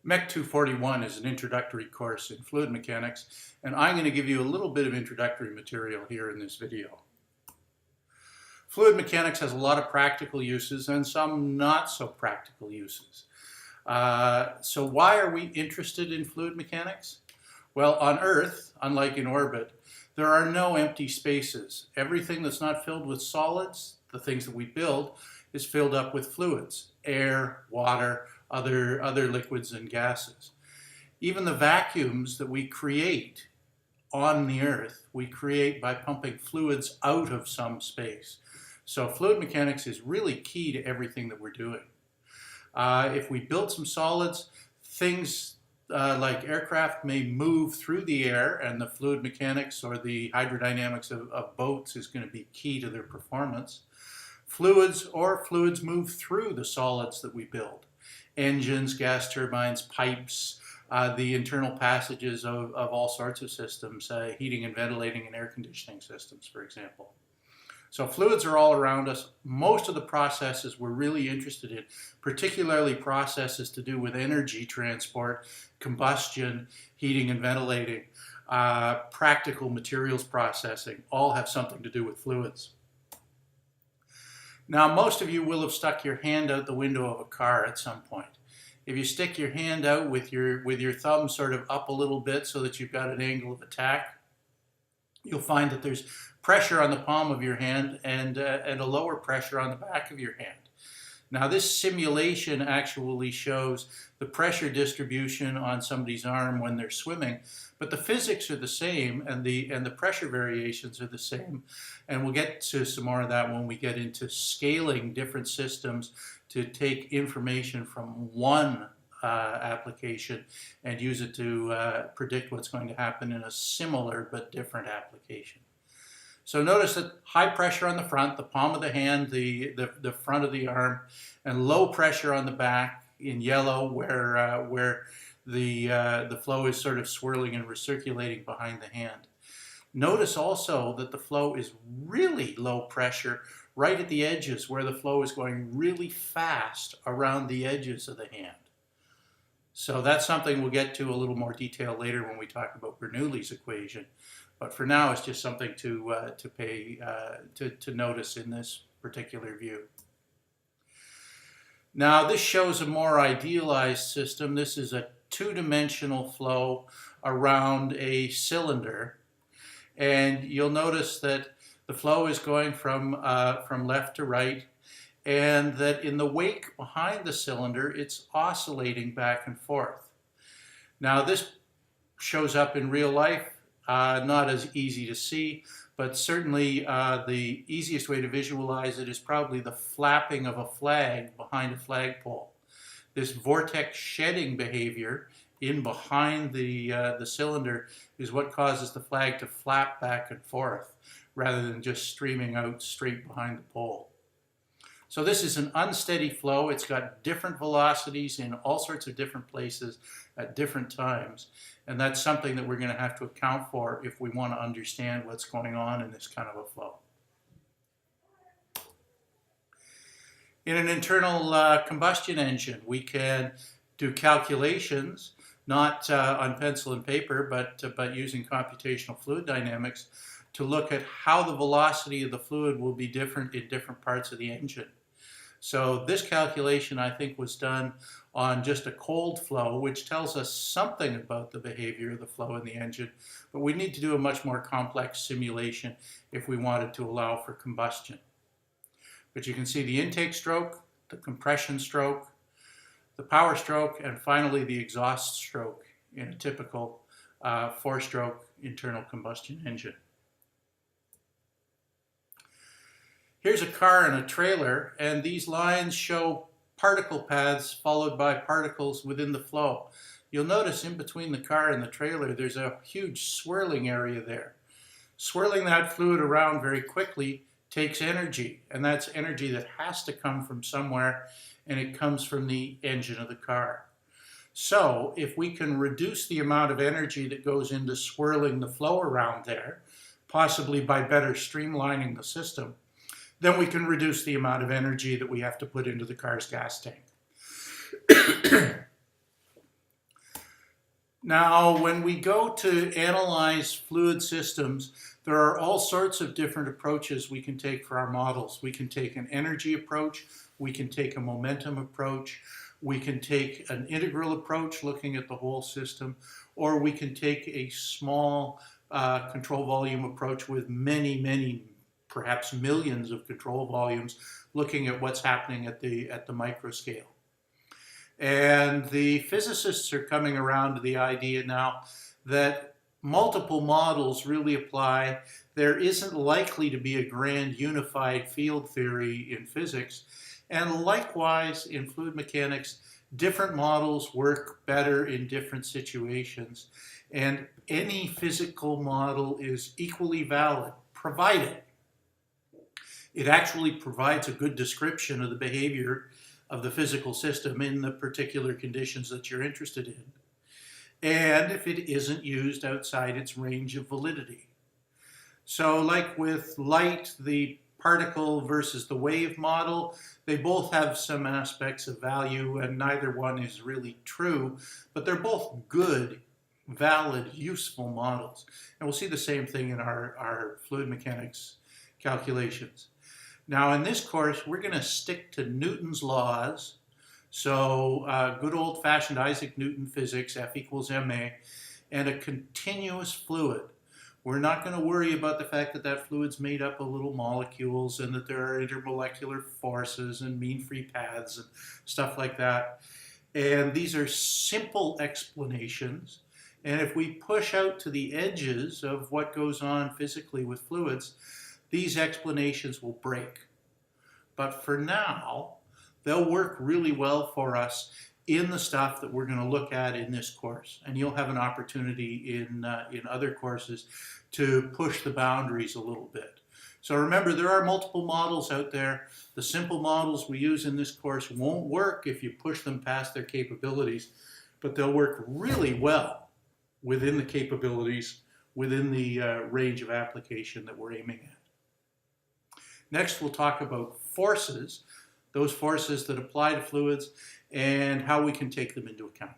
Mech 241 is an introductory course in fluid mechanics, and I'm going to give you a little bit of introductory material here in this video. Fluid mechanics has a lot of practical uses and some not so practical uses. So why are we interested in fluid mechanics? Well, on Earth, unlike in orbit, there are no empty spaces. Everything that's not filled with solids, the things that we build, is filled up with fluids: air, water, other liquids and gases. Even the vacuums that we create on the Earth, we create by pumping fluids out of some space. So fluid mechanics is really key to everything that we're doing. If we build some solids, things like aircraft may move through the air, and the fluid mechanics or the hydrodynamics of boats is going to be key to their performance. Fluids move through the solids that we build. Engines, gas turbines, pipes, the internal passages of all sorts of systems, heating and ventilating and air conditioning systems, for example. So fluids are all around us. Most of the processes we're really interested in, particularly processes to do with energy transport, combustion, heating and ventilating, practical materials processing, all have something to do with fluids. Now, most of you will have stuck your hand out the window of a car at some point. If you stick your hand out with your thumb sort of up a little bit so that you've got an angle of attack, you'll find that there's pressure on the palm of your hand and a lower pressure on the back of your hand. Now, this simulation actually shows the pressure distribution on somebody's arm when they're swimming, but the physics are the same and the pressure variations are the same. And we'll get to some more of that when we get into scaling different systems to take information from one application and use it to predict what's going to happen in a similar but different application. So notice that high pressure on the front, the palm of the hand, the front of the arm, and low pressure on the back in yellow where the flow is sort of swirling and recirculating behind the hand. Notice also that the flow is really low pressure right at the edges where the flow is going really fast around the edges of the hand. So that's something we'll get to a little more detail later when we talk about Bernoulli's equation. But for now, it's just something to notice in this particular view. Now, this shows a more idealized system. This is a two-dimensional flow around a cylinder. And you'll notice that the flow is going from left to right, and that in the wake behind the cylinder, it's oscillating back and forth. Now, this shows up in real life. Not as easy to see, but certainly the easiest way to visualize it is probably the flapping of a flag behind a flagpole. This vortex shedding behavior in behind the cylinder is what causes the flag to flap back and forth rather than just streaming out straight behind the pole. So this is an unsteady flow. It's got different velocities in all sorts of different places at different times. And that's something that we're going to have to account for if we want to understand what's going on in this kind of a flow. In an internal combustion engine, we can do calculations, not on pencil and paper, but using computational fluid dynamics to look at how the velocity of the fluid will be different in different parts of the engine. So this calculation, I think, was done on just a cold flow, which tells us something about the behavior of the flow in the engine, but we need to do a much more complex simulation if we wanted to allow for combustion. But you can see the intake stroke, the compression stroke, the power stroke, and finally the exhaust stroke in a typical four-stroke internal combustion engine. Here's a car and a trailer, and these lines show particle paths followed by particles within the flow. You'll notice in between the car and the trailer there's a huge swirling area there. Swirling that fluid around very quickly takes energy, and that's energy that has to come from somewhere, and it comes from the engine of the car. So if we can reduce the amount of energy that goes into swirling the flow around there, possibly by better streamlining the system, then we can reduce the amount of energy that we have to put into the car's gas tank. Now, when we go to analyze fluid systems, there are all sorts of different approaches we can take for our models. We can take an energy approach, we can take a momentum approach, we can take an integral approach looking at the whole system, or we can take a small control volume approach with many, perhaps millions of control volumes looking at what's happening at the micro scale. And the physicists are coming around to the idea now that multiple models really apply. There isn't likely to be a grand unified field theory in physics. And likewise, in fluid mechanics, different models work better in different situations. And any physical model is equally valid, provided it actually provides a good description of the behavior of the physical system in the particular conditions that you're interested in, and if it isn't used outside its range of validity. So like with light, the particle versus the wave model, they both have some aspects of value and neither one is really true, but they're both good, valid, useful models. And we'll see the same thing in our fluid mechanics calculations. Now in this course, we're going to stick to Newton's laws. So good old-fashioned Isaac Newton physics, F equals ma, and a continuous fluid. We're not going to worry about the fact that that fluid's made up of little molecules and that there are intermolecular forces and mean free paths and stuff like that. And these are simple explanations. And if we push out to the edges of what goes on physically with fluids, these explanations will break. But for now, they'll work really well for us in the stuff that we're going to look at in this course. And you'll have an opportunity in other courses to push the boundaries a little bit. So remember, there are multiple models out there. The simple models we use in this course won't work if you push them past their capabilities, but they'll work really well within the capabilities, within the range of application that we're aiming at. Next, we'll talk about forces, those forces that apply to fluids, and how we can take them into account.